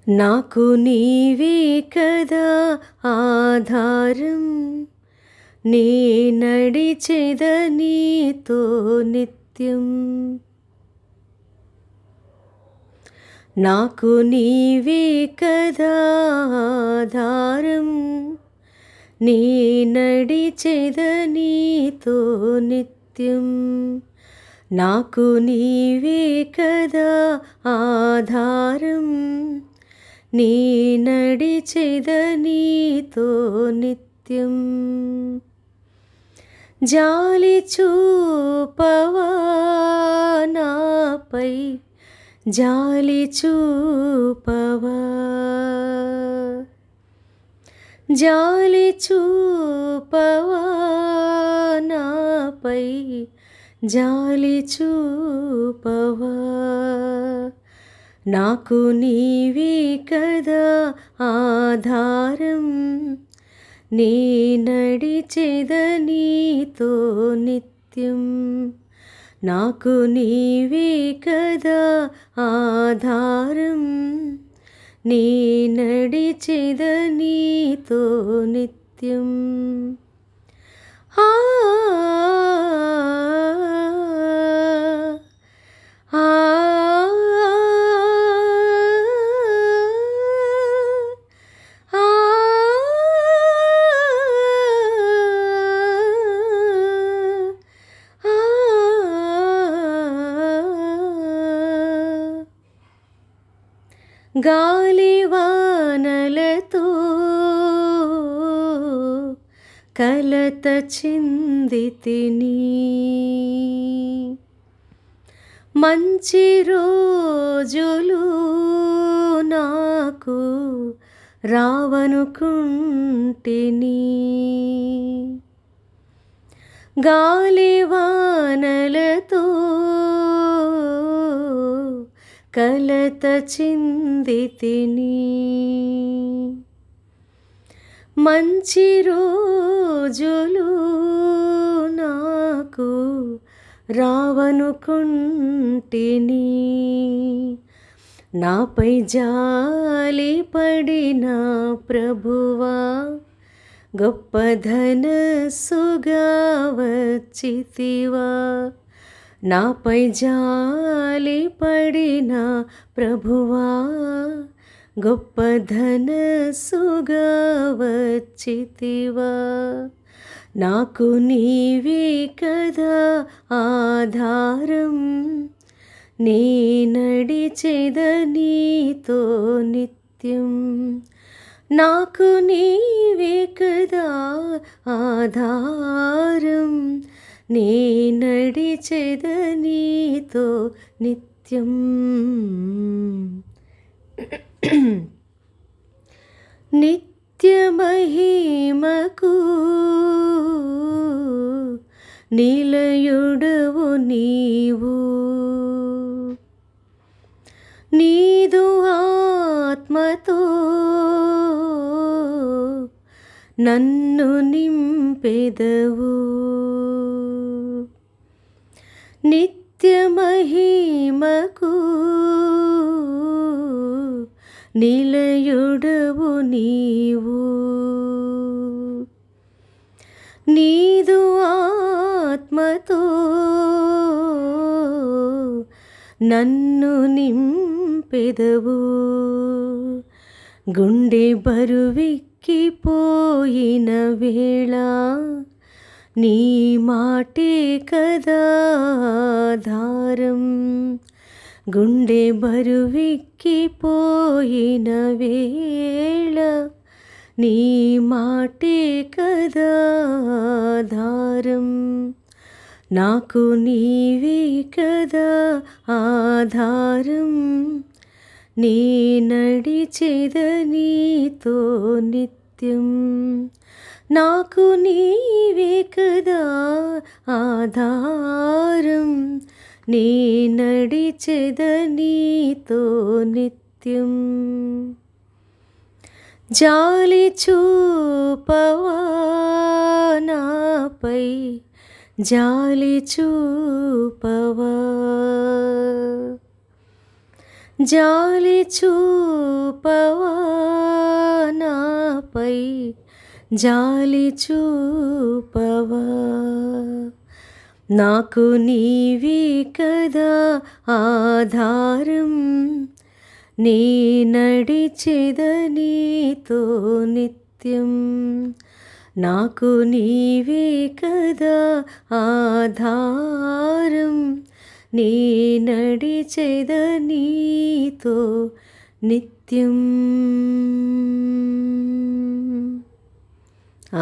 నాకు నీవే కదా ఆధారం, నే నడిచెద నీతో నిత్యం. నాకు నీవే కదా ఆధారం, నే నడిచెద నీతో నిత్యం. నాకు నీవే కదా ఆధారం, నీ నడిచెద నీతో నిత్యం. జాలి చూపవా నాపై, జాలి చూపవా, జాలి చూపవా నాపై, జాలి చూపవా. నాకు నీవే కదా ఆధారం, నే నడిచెద నీతో నిత్యం. నాకు నీవే కదా ఆధారం, నే నడిచెద నీతో నిత్యం. ఆ గాలివానలతో కలత చెందితిని, మంచి రోజులు నాకు రావనుకుంటిని. గాలివానలతో కలత చెందితిని, మంచి రోజులు నాకు రావనుకుంటిని. నాపై జాలి పడిన ప్రభువా, గొప్ప ధనస్సుగా వచ్చితివా. నాపై జాలి పడిన ప్రభువా, గొప్ప ధనస్సుగా వచ్చితివా. నాకు నీవే కదా ఆధారం, నే నడిచెద నీతో నిత్యం. నాకు నీవే కదా ఆధారం, నే నడిచెద నీతో నిత్యం. నిత్య మహిమకు నిలయుడవు నీవు, నీదు ఆత్మతో నన్ను నింపెదవు. నిత్య మహిమకు నిలయుడవు నీవు, నీదు ఆత్మతో నన్ను నింపెదవు. గుండె బరువెక్కిపోయిన వేళ నీ మాటే కదా ఆధారం. గుండె బరువెక్కిపోయిన వేళ నీ మాటే కదా ఆధారం. నాకు నీవే కదా ఆధారం, నే నడిచెద నీతో నిత్యం. నాకు నీవే కదా ఆధారం, నే నడిచెద నీతో నిత్యం. జాలి చూపవా నాపై, జాలి చూపవా, జాలి చూపవా నాపై, జాలి చూపవా. నాకు నీవే కదా ఆధారం, నీ నడిచెద నీతో నిత్యం. నాకు నీవే కదా ఆధారం, నీ నడిచెద నీతో నిత్యం.